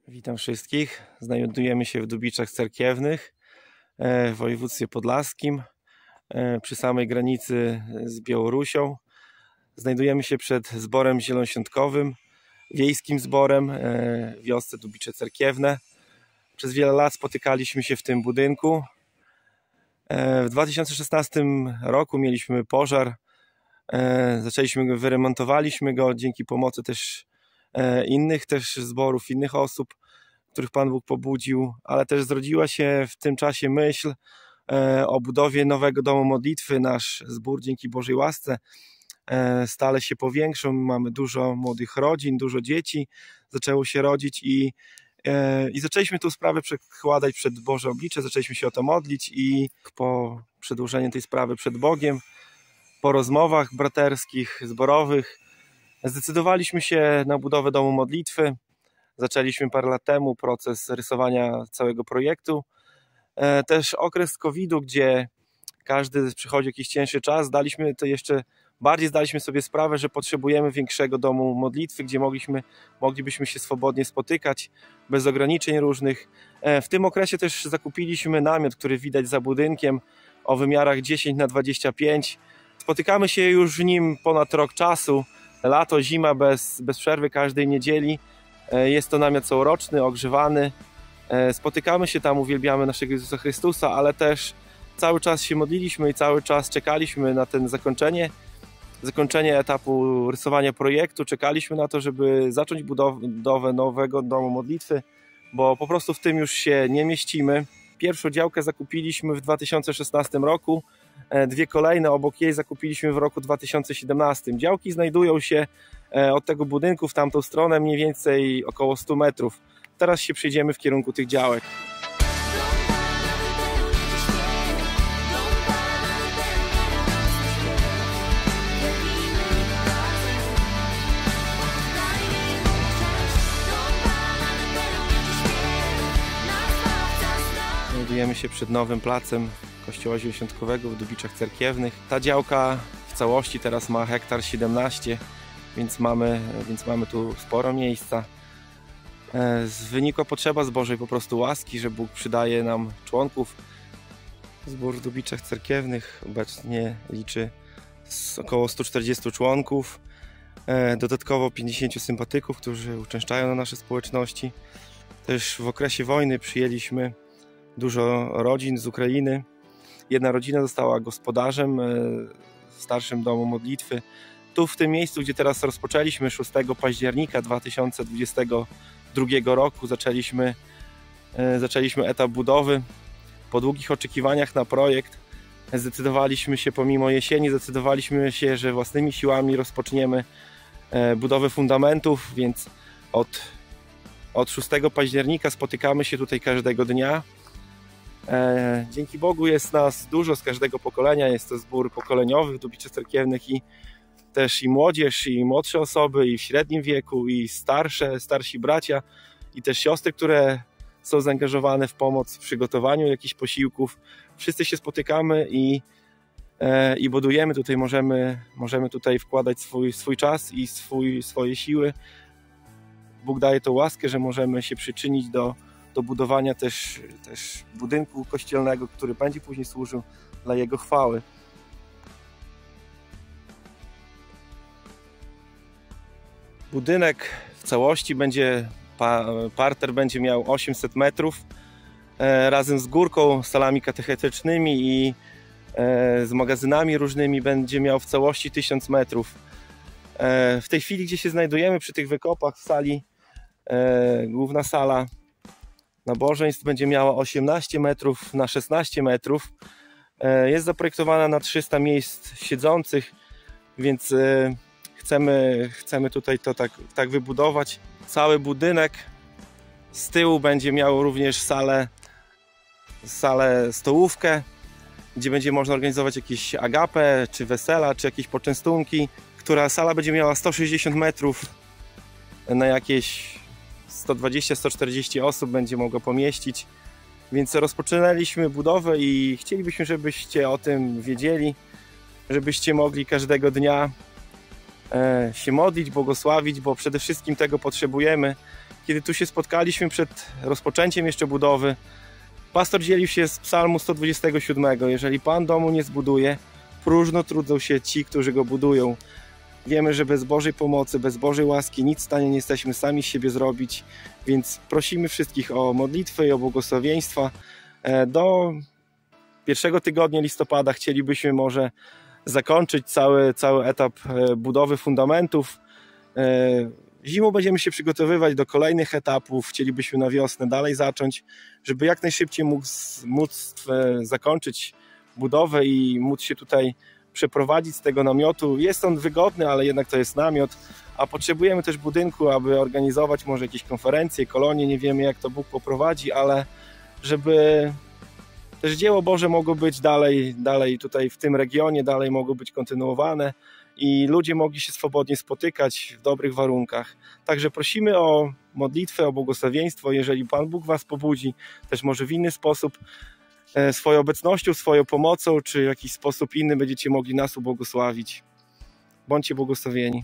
Witam wszystkich. Znajdujemy się w Dubiczach Cerkiewnych w województwie podlaskim, przy samej granicy z Białorusią. Znajdujemy się przed zborem zielonoświątkowym, wiejskim zborem w wiosce Dubicze Cerkiewne. Przez wiele lat spotykaliśmy się w tym budynku. W 2016 roku mieliśmy pożar. Wyremontowaliśmy go dzięki pomocy też innych zborów, innych osób, których Pan Bóg pobudził, ale też zrodziła się w tym czasie myśl o budowie nowego domu modlitwy. Nasz zbór dzięki Bożej łasce stale się powiększał. Mamy dużo młodych rodzin, dużo dzieci zaczęło się rodzić i zaczęliśmy tę sprawę przekładać przed Boże oblicze, zaczęliśmy się o to modlić i po przedłożeniu tej sprawy przed Bogiem, po rozmowach braterskich, zborowych, zdecydowaliśmy się na budowę domu modlitwy. Zaczęliśmy parę lat temu proces rysowania całego projektu. Też okres COVID-u, gdzie każdy przychodzi jakiś cięższy czas, zdaliśmy sobie sprawę, że potrzebujemy większego domu modlitwy, gdzie moglibyśmy się swobodnie spotykać, bez ograniczeń różnych. W tym okresie też zakupiliśmy namiot, który widać za budynkiem, o wymiarach 10×25. Spotykamy się już w nim ponad rok czasu, lato, zima, bez przerwy każdej niedzieli. Jest to namiot całoroczny, ogrzewany. Spotykamy się tam, uwielbiamy naszego Jezusa Chrystusa, ale też cały czas się modliliśmy i cały czas czekaliśmy na ten zakończenie etapu rysowania projektu. Czekaliśmy na to, żeby zacząć budowę nowego domu modlitwy, bo po prostu w tym już się nie mieścimy. Pierwszą działkę zakupiliśmy w 2016 roku. Dwie kolejne obok jej zakupiliśmy w roku 2017. Działki znajdują się od tego budynku w tamtą stronę mniej więcej około 100 metrów. Teraz się przejdziemy w kierunku tych działek. Znajdujemy się przed nowym placem Kościoła Zielonoświątkowego w Dubiczach Cerkiewnych. Ta działka w całości teraz ma 17 ha, więc mamy tu sporo miejsca. Wynikła potrzeba z Bożej po prostu łaski, że Bóg przydaje nam członków. Zbór w Dubiczach Cerkiewnych obecnie liczy około 140 członków. Dodatkowo 50 sympatyków, którzy uczęszczają na nasze społeczności. Też w okresie wojny przyjęliśmy dużo rodzin z Ukrainy. Jedna rodzina została gospodarzem w starszym domu modlitwy. Tu w tym miejscu, gdzie teraz rozpoczęliśmy 6 października 2022 roku, zaczęliśmy etap budowy. Po długich oczekiwaniach na projekt pomimo jesieni, zdecydowaliśmy się, że własnymi siłami rozpoczniemy budowę fundamentów, więc od 6 października spotykamy się tutaj każdego dnia. Dzięki Bogu jest nas dużo z każdego pokolenia, jest to zbór pokoleniowy w Dubiczach Cerkiewnych i też i młodzież, i młodsze osoby, i w średnim wieku, i starsi bracia, i też siostry, które są zaangażowane w pomoc w przygotowaniu jakichś posiłków. Wszyscy się spotykamy i budujemy tutaj, możemy tutaj wkładać swój czas i swoje siły. Bóg daje tą łaskę, że możemy się przyczynić do budowania też budynku kościelnego, który będzie później służył dla Jego chwały. Budynek w całości parter będzie miał 800 metrów, razem z górką, salami katechetycznymi i z magazynami różnymi będzie miał w całości 1000 metrów. W tej chwili, gdzie się znajdujemy przy tych wykopach w sali, główna sala nabożeństw będzie miała 18 metrów na 16 metrów. Jest zaprojektowana na 300 miejsc siedzących, więc chcemy tutaj to tak wybudować. Cały budynek z tyłu będzie miał również salę stołówkę, gdzie będzie można organizować jakieś agapę, czy wesela, czy jakieś poczęstunki. Sala będzie miała 160 metrów na jakieś 120-140 osób będzie mogło pomieścić, więc rozpoczynaliśmy budowę i chcielibyśmy, żebyście o tym wiedzieli, żebyście mogli każdego dnia się modlić, błogosławić, bo przede wszystkim tego potrzebujemy. Kiedy tu się spotkaliśmy przed rozpoczęciem jeszcze budowy, pastor dzielił się z psalmu 127. Jeżeli Pan domu nie zbuduje, próżno trudzą się ci, którzy go budują. Wiemy, że bez Bożej pomocy, bez Bożej łaski nic w stanie nie jesteśmy sami z siebie zrobić, więc prosimy wszystkich o modlitwę i o błogosławieństwa. Do pierwszego tygodnia listopada chcielibyśmy może zakończyć cały etap budowy fundamentów. Zimą będziemy się przygotowywać do kolejnych etapów, chcielibyśmy na wiosnę dalej zacząć, żeby jak najszybciej móc zakończyć budowę i móc się tutaj przeprowadzić z tego namiotu. Jest on wygodny, ale jednak to jest namiot, a potrzebujemy też budynku, aby organizować może jakieś konferencje, kolonie, nie wiemy jak to Bóg poprowadzi, ale żeby też dzieło Boże mogło być dalej tutaj w tym regionie, dalej mogło być kontynuowane i ludzie mogli się swobodnie spotykać w dobrych warunkach. Także prosimy o modlitwę, o błogosławieństwo, jeżeli Pan Bóg was pobudzi, też może w inny sposób, swoją obecnością, swoją pomocą, czy w jakiś sposób inny będziecie mogli nas ubłogosławić. Bądźcie błogosławieni.